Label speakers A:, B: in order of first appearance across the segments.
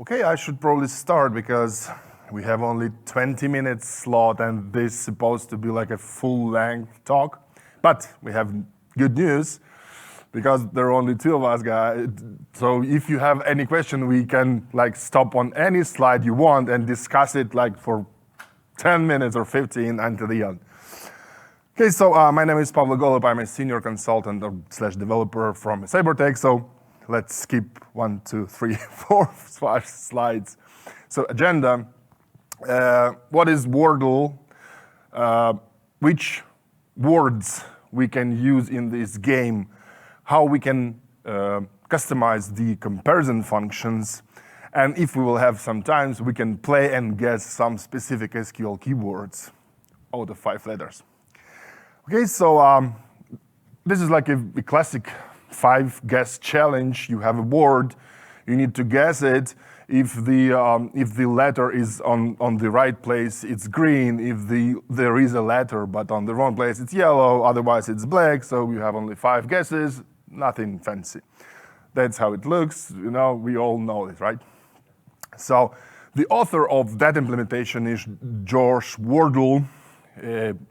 A: Okay, I should probably start because we have only 20 minutes slot and this is supposed to be like a full-length talk. But we have good news because there are only two of us, guys. So if you have any question, we can like stop on any slide you want and discuss it like for 10 minutes or 15 until the end. Okay, so my name is Pavlo Golub. I'm a senior consultant / developer from Cybertech. So let's skip 1, 2, 3, 4, 5 slides. So agenda, what is Wordle? Which words we can use in this game? How we can customize the comparison functions? And if we will have some time, we can play and guess some specific SQL keywords out of 5 letters. Okay, so this is like a classic 5-guess challenge. You have a word, you need to guess it. If the letter is on the right place, it's green. If there is a letter but on the wrong place, it's yellow. Otherwise, it's black. So you have only 5 guesses. Nothing fancy. That's how it looks. You know, we all know it, right? So the author of that implementation is George Wordle,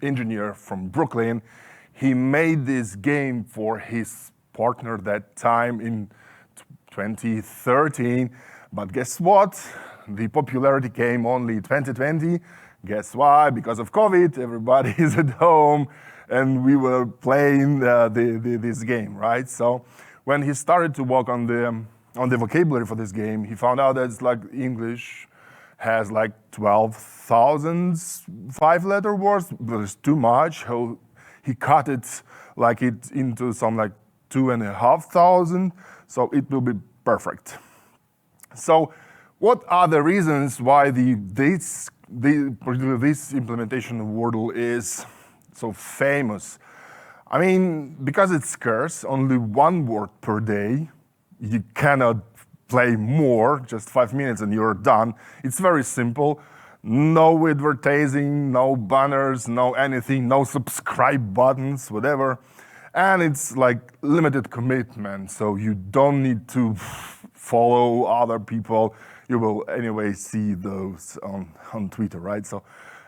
A: engineer from Brooklyn. He made this game for his partner that time in 2013. But guess what? The popularity came only 2020. Guess why? Because of COVID, everybody is at home and we were playing this game, right? So when he started to work on the vocabulary for this game, he found out that it's like English has like 12,000 5-letter words, but it's too much. So he cut it into some like 2,500, so it will be perfect. So what are the reasons why this implementation of Wordle is so famous? I mean, because it's scarce, only 1 word per day. You cannot play more, just 5 minutes and you're done. It's very simple. No advertising, no banners, no anything, no subscribe buttons, whatever. And it's like limited commitment, so you don't need to follow other people. You will anyway see those on Twitter, right? So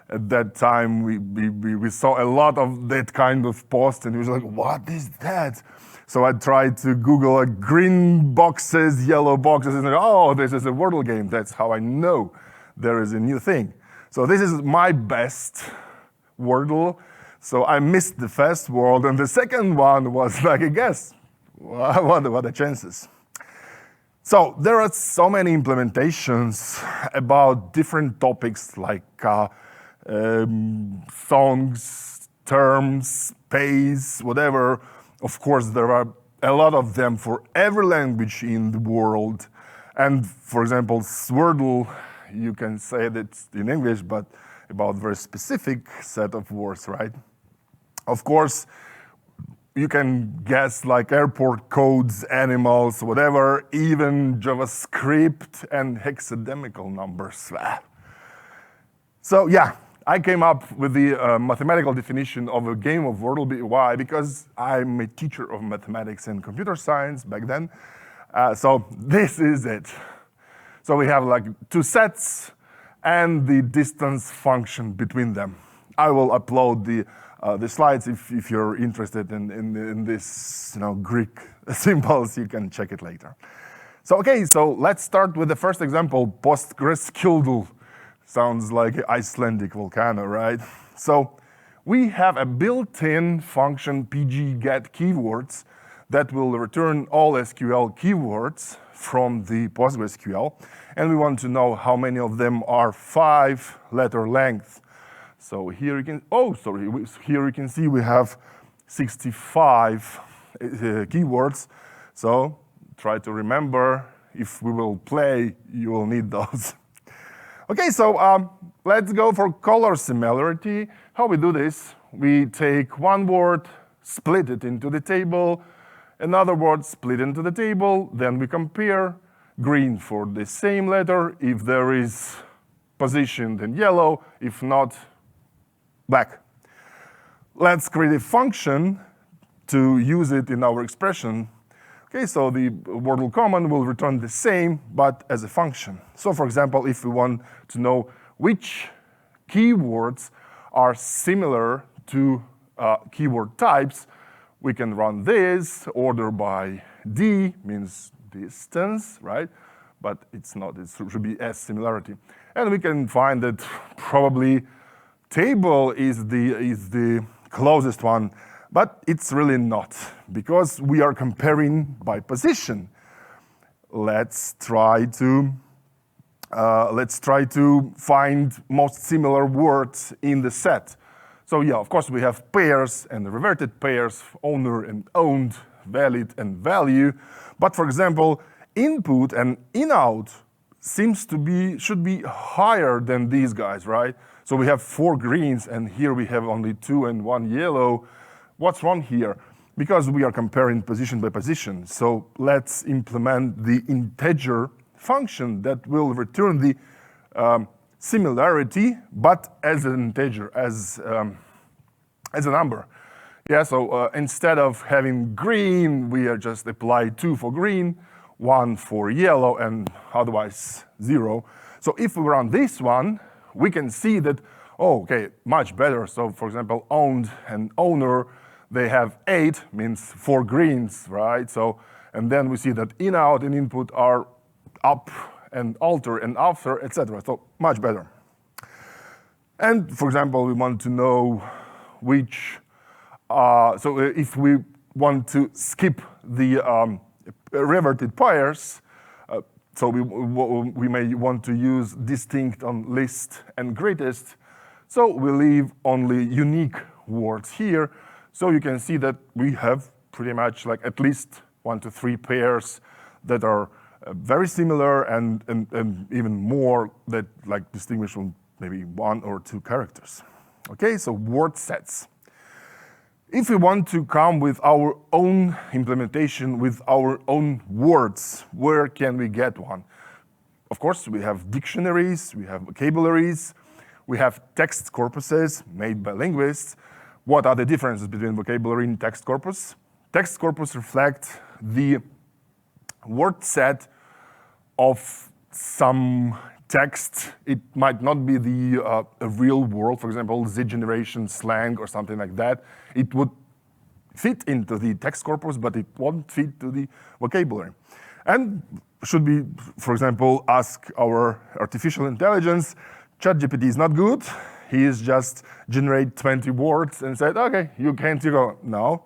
A: at that time, we saw a lot of that kind of posts, and we was like, what is that? So I tried to Google like green boxes, yellow boxes, and oh, this is a Wordle game. That's how I know there is a new thing. So this is my best Wordle. So I missed the first word, and the second one was like a guess. What are the chances? So there are so many implementations about different topics like songs, terms, space, whatever. Of course, there are a lot of them for every language in the world. And for example, Wordle, you can say that in English, but about very specific set of words, right? Of course, you can guess like airport codes, animals, whatever, even JavaScript and hexadecimal numbers. So yeah, I came up with the mathematical definition of a game of Wordle. Why? Because I'm a teacher of mathematics and computer science back then. So this is it. So we have like 2 sets and the distance function between them. I will upload the slides if you're interested in this, Greek symbols. You can check it later. So okay, so let's start with the first example. PostgreSQL sounds like an Icelandic volcano, right? So we have a built-in function pg_get_keywords that will return all SQL keywords from the PostgreSQL, and we want to know how many of them are 5-letter length. So here you can, here you can see we have 65 keywords. So try to remember, if we will play, you will need those. Okay, so let's go for color similarity. How we do this? We take 1 word, split it into the table, another word, split into the table, then we compare green for the same letter. If there is position, then yellow. If not, black. Let's create a function to use it in our expression. Okay, so the Wordle command will return the same, but as a function. So for example, if we want to know which keywords are similar to keyword types, we can run this, order by D, means distance, right? But it's not, it should be S similarity. And we can find that probably table is the closest one, but it's really not, because we are comparing by position. Let's try to find most similar words in the set. So yeah, of course we have pairs and reverted pairs, owner and owned, valid and value. But for example, input and in-out should be higher than these guys, right? So we have 4 greens and here we have only 2 and 1 yellow. What's wrong here? Because we are comparing position by position. So let's implement the integer function that will return the similarity, but as an integer, as a number. Yeah, so instead of having green, we are just apply 2 for green, 1 for yellow, and otherwise 0. So if we run this one, we can see that, oh, okay, much better. So for example, owned and owner, they have 8, means 4 greens, right? So, and then we see that in-out and input are up and alter and after, etc. So much better. And for example, we want to know which, so if we want to skip the reverted pairs, so we may want to use distinct on list and greatest. So we leave only unique words here. So you can see that we have pretty much like at least 1 to 3 pairs that are very similar and even more that like distinguish from maybe 1 or 2 characters. Okay, so word sets. If we want to come with our own implementation, with our own words, where can we get one? Of course, we have dictionaries, we have vocabularies, we have text corpuses made by linguists. What are the differences between vocabulary and text corpus? Text corpus reflect the word set of some text. It might not be the real world, for example, Z generation slang or something like that. It would fit into the text corpus, but it won't fit to the vocabulary. And should we, for example, ask our artificial intelligence, ChatGPT is not good. He is just generate 20 words and said, okay, you go. No.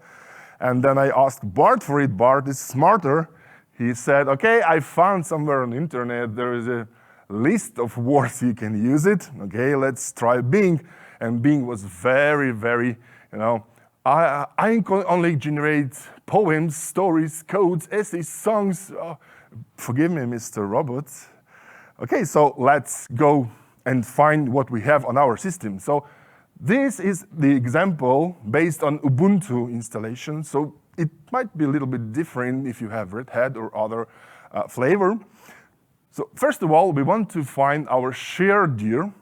A: And then I asked Bart for it. Bart is smarter. He said, okay, I found somewhere on the internet, there is a list of words you can use it. Okay, let's try Bing. And Bing was very, very, I only generate poems, stories, codes, essays, songs. Oh, forgive me, Mr. Robot. Okay, so let's go and find what we have on our system. So this is the example based on Ubuntu installation. So it might be a little bit different if you have Red Hat or other flavor. So first of all, we want to find our shared dir.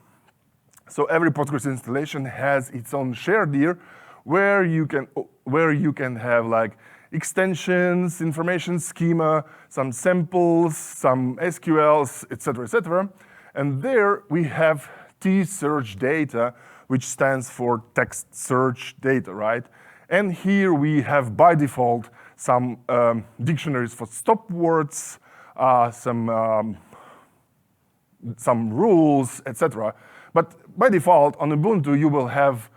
A: So every Postgres installation has its own shared dir where you can have like extensions, information schema, some samples, some SQLs, etc., etc. And there we have T-search data, which stands for text search data, right? And here we have by default some dictionaries for stop words, some rules, etc. But by default on Ubuntu you will have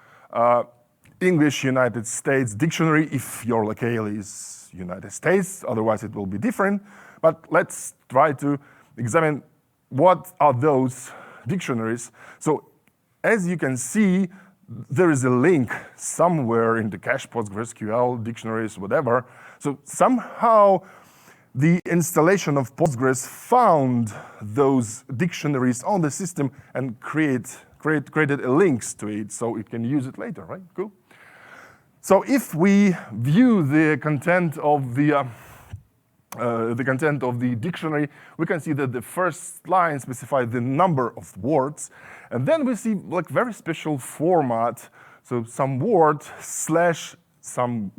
A: English United States dictionary if your locale is United States, otherwise it will be different. But let's try to examine what are those dictionaries. So as you can see, there is a link somewhere in the cache, PostgreSQL, dictionaries, whatever. So somehow the installation of Postgres found those dictionaries on the system and created links to it so it can use it later, right? Cool. So if we view the content of the dictionary, we can see that the first line specifies the number of words, and then we see like very special format. So some word slash some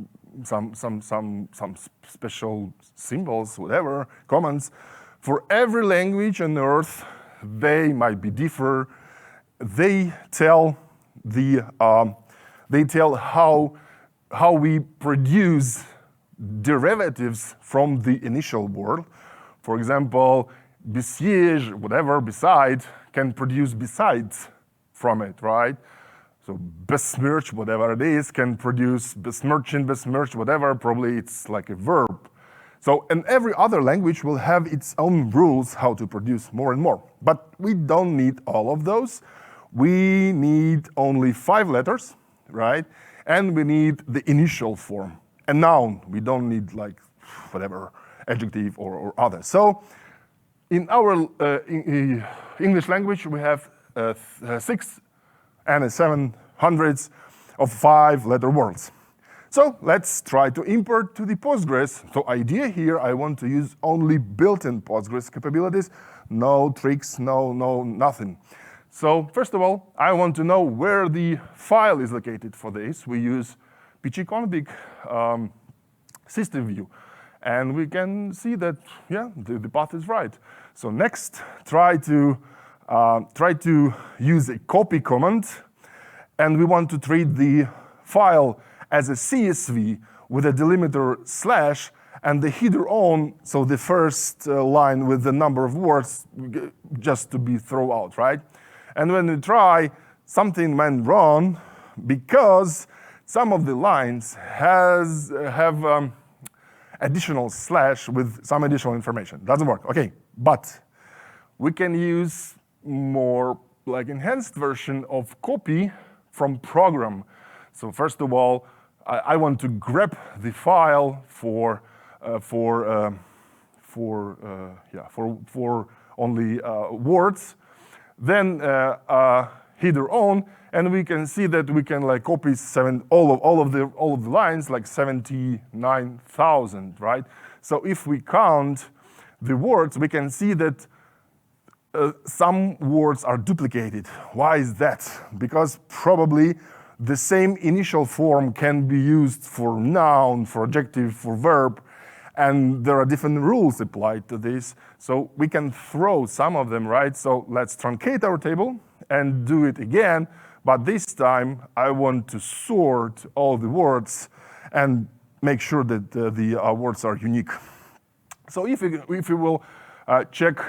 A: some special symbols, whatever, commands. For every language on Earth, they might be different. They tell how we produce derivatives from the initial word. For example, besiege, whatever, beside, can produce besides from it, right? So besmirch, whatever it is, can produce besmirching, besmirch, whatever, probably it's like a verb. So, and every other language will have its own rules how to produce more and more. But we don't need all of those. We need only 5 letters, right? And we need the initial form. A noun, we don't need like whatever, adjective or other. So in our English language, we have 6 and 7 hundredths of 5-letter words. So let's try to import to the Postgres. So idea here, I want to use only built-in Postgres capabilities, no tricks, no nothing. So first of all, I want to know where the file is located for this. We use pgconfig system view. And we can see that, yeah, the path is right. So next, try to use a copy command. And we want to treat the file as a CSV with a delimiter slash and the header on, so the first line with the number of words just to be thrown out, right? And when we try, something went wrong because some of the lines have additional slash with some additional information. Doesn't work, okay. But we can use more like enhanced version of copy from program. So first of all, I want to grab the file for only words, then header on, and we can see that we can like copy all of the lines, like 79,000, right? So if we count the words, we can see that some words are duplicated. Why is that? Because probably the same initial form can be used for noun, for adjective, for verb, and there are different rules applied to this. So we can throw some of them, right? So let's truncate our table and do it again. But this time, I want to sort all the words and make sure that the words are unique. So if we will check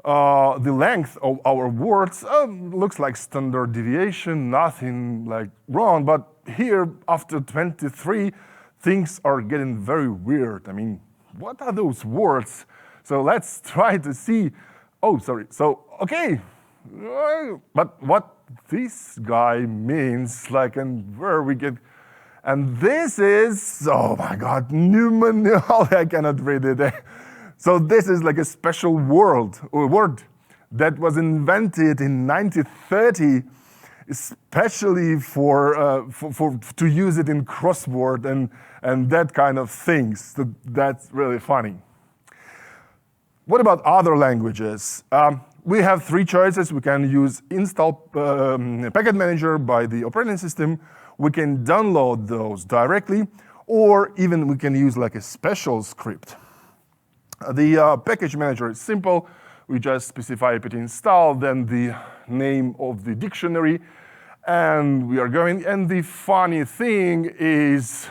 A: the length of our words, looks like standard deviation, nothing like wrong. But here, after 23, things are getting very weird. I mean, what are those words? So let's try to see. Oh, sorry. So, okay. But what this guy means, like, and where we get, and this is, oh my God, numerology, I cannot read it. So this is like a special word that was invented in 1930, especially to use it in crossword and that kind of things. So that's really funny. What about other languages? We have 3 choices. We can use install packet manager by the operating system. We can download those directly, or even we can use like a special script. The package manager is simple. We just specify apt install, then the name of the dictionary, and we are going. And the funny thing is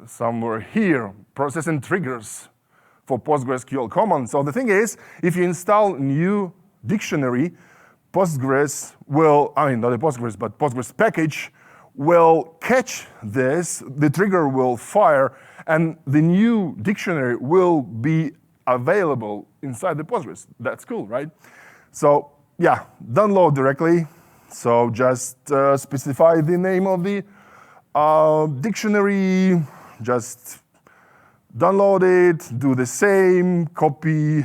A: somewhere here, processing triggers for PostgreSQL command. So the thing is, if you install new dictionary, Postgres will, I mean, not a Postgres, but Postgres package will catch this, the trigger will fire, and the new dictionary will be available inside the Postgres. That's cool, right? So yeah, download directly. So just specify the name of the dictionary, just download it, do the same, copy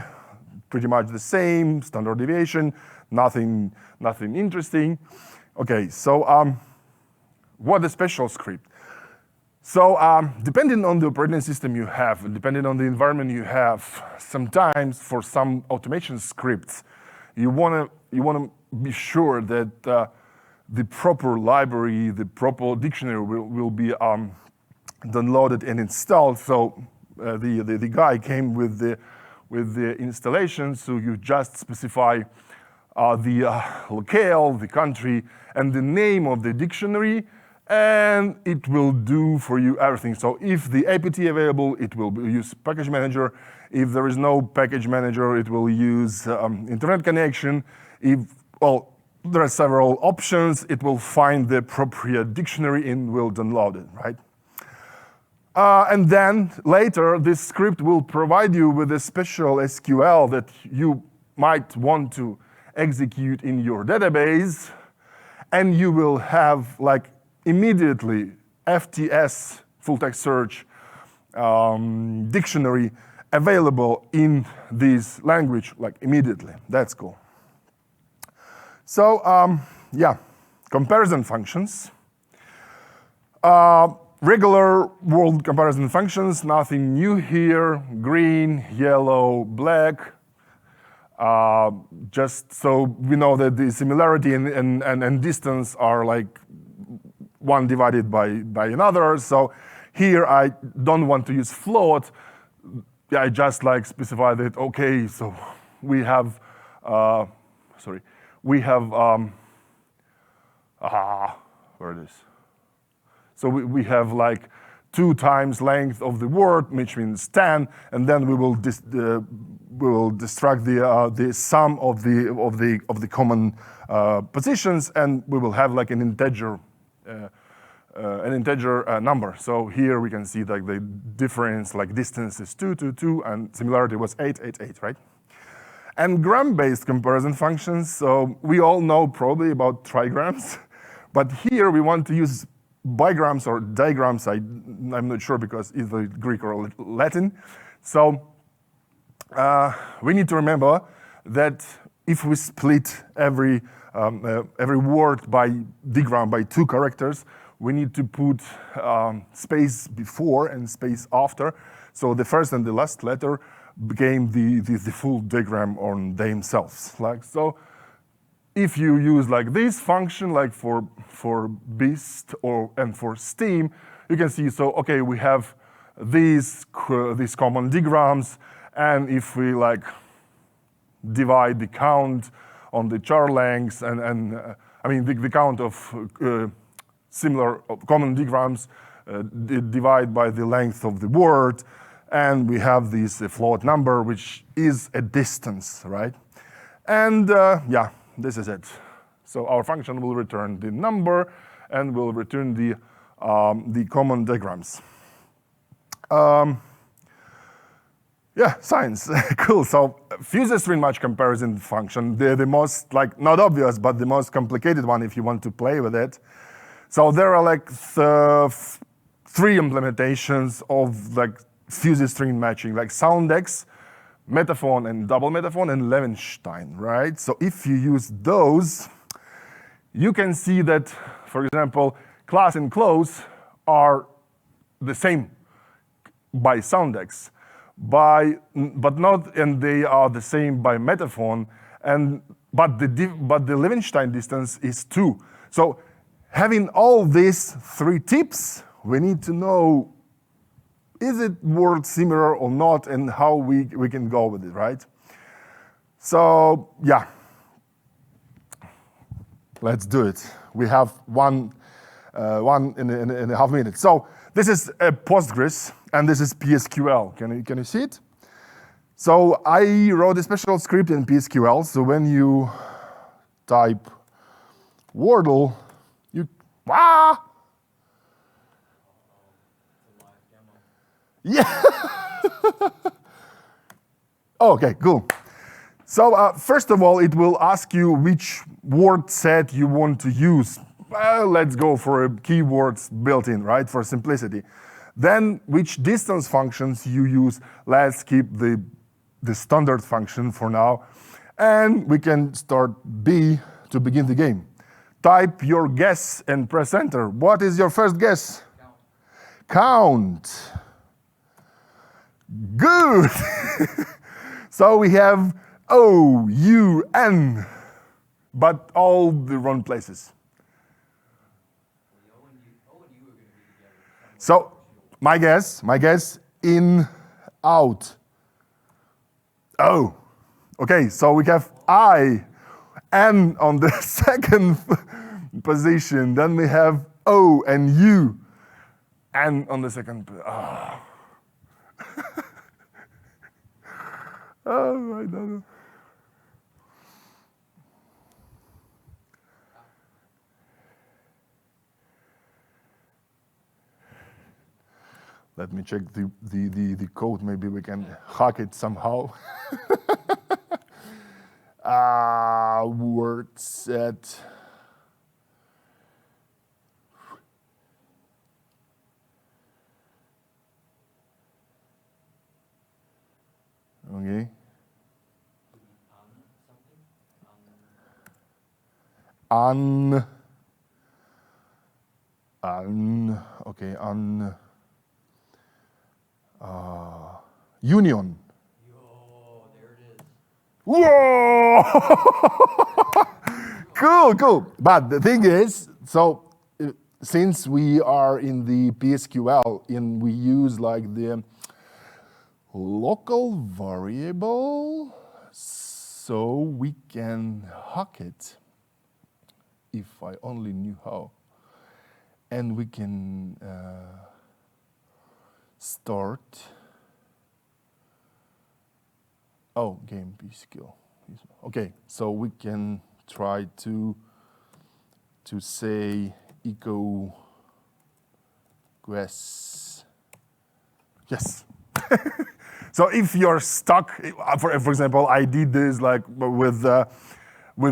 A: pretty much the same, standard deviation, nothing interesting. Okay, so what a special script. So depending on the operating system you have, depending on the environment you have, sometimes for some automation scripts, you wanna be sure that the proper library, the proper dictionary will be downloaded and installed. So the guy came with the installation, so you just specify the locale, the country, and the name of the dictionary, and it will do for you everything. So if the apt available, it will use package manager. If there is no package manager, it will use internet connection. If, well, there are several options. It will find the appropriate dictionary and will download it, right? And then later, this script will provide you with a special SQL that you might want to execute in your database, and you will have like immediately FTS, full text search, dictionary available in this language, like immediately. That's cool. So yeah, comparison functions. Regular world comparison functions, nothing new here. Green, yellow, black. Just so we know that the similarity and distance are like one divided by another. So here I don't want to use float. I just like specify that, okay, so we have, where it is? So we have like 2 times length of the word, which means 10, and then we will distract the sum of the common positions, and we will have like an integer number. So here we can see like the difference, like distance is 2, 2, 2, and similarity was 8, 8, 8, right? And gram-based comparison functions. So we all know probably about trigrams, but here we want to use bigrams or diagrams. I'm not sure because either Greek or Latin. So we need to remember that if we split every word by digram by 2 characters, we need to put space before and space after. So the first and the last letter became the full diagram on themselves. Like so. If you use like this function, like for beast and for steam, you can see, so okay, we have these common digrams, and if we like divide the count on the char lengths and I mean the count of similar common digrams, divide by the length of the word, and we have this float number, which is a distance, right? And yeah. This is it. So our function will return the number and will return the common diagrams. Yeah, science, cool. So fuse string match comparison function, the most, like, not obvious, but the most complicated one if you want to play with it. So there are like 3 implementations of like fuse string matching, like SoundX, metaphone and double metaphone, and Levenshtein, right? So if you use those, you can see that, for example, class and close are the same by SoundX, but not, and they are the same by metaphone, but the Levenshtein distance is 2. So having all these 3 tips, we need to know, is it word similar or not, and how we can go with it, right? So yeah, let's do it. We have one and a half minutes. So this is a Postgres, and this is PSQL. Can you see it? So I wrote a special script in PSQL. So when you type Wordle, yeah. Okay, cool. So first of all, it will ask you which word set you want to use. Well, let's go for keywords built in, right, for simplicity. Then which distance functions you use. Let's keep the standard function for now. And we can start B to begin the game. Type your guess and press enter. What is your first guess? Count. Good. So we have O, U, N, but all the wrong places. So my guess, in, out. Oh, okay, so we have I, N on the second position. Then we have O and U, N on the second. Oh, oh I don't know. Let me check the code. Maybe we can hack it somehow. Word set. Okay. Okay, union.
B: Yo, there it is.
A: Whoa! Cool. But the thing is, so since we are in the PSQL and we use like the local variable, so we can hack it if I only knew how. And we can start. Oh, game PSQL. Okay, so we can try to say echo guess. Yes. So if you're stuck, for example, I did this like with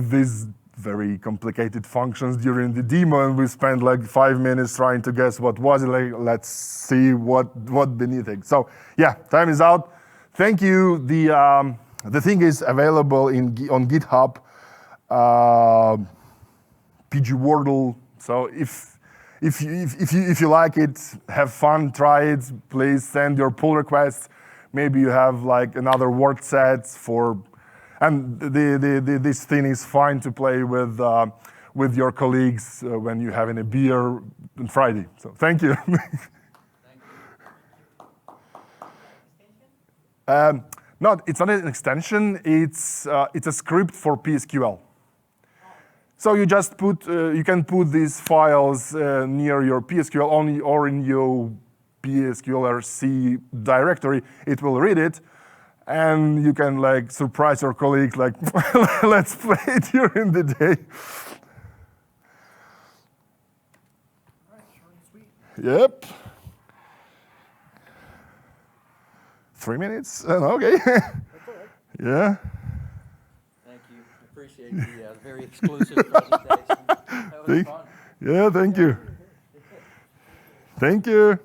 A: these very complicated functions during the demo, and we spent like 5 minutes trying to guess what was it. Like, let's see what beneath it. So yeah, time is out. Thank you. The thing is available on GitHub, PG Wordle. So if you like it, have fun, try it. Please send your pull requests. Maybe you have like another word set for, and this thing is fine to play with your colleagues when you're having a beer on Friday. So thank you. It's not an extension. It's a script for PSQL. So you just you can put these files near your PSQL only or in your PSQL-RC directory. It will read it, and you can like surprise your colleagues like, let's play it during the day.
B: All right, short and sweet.
A: Yep. 3 minutes? Okay.
B: That's all right.
A: Yeah.
B: Thank you. Appreciate the very exclusive presentation. That was fun.
A: Yeah, thank you. Thank you.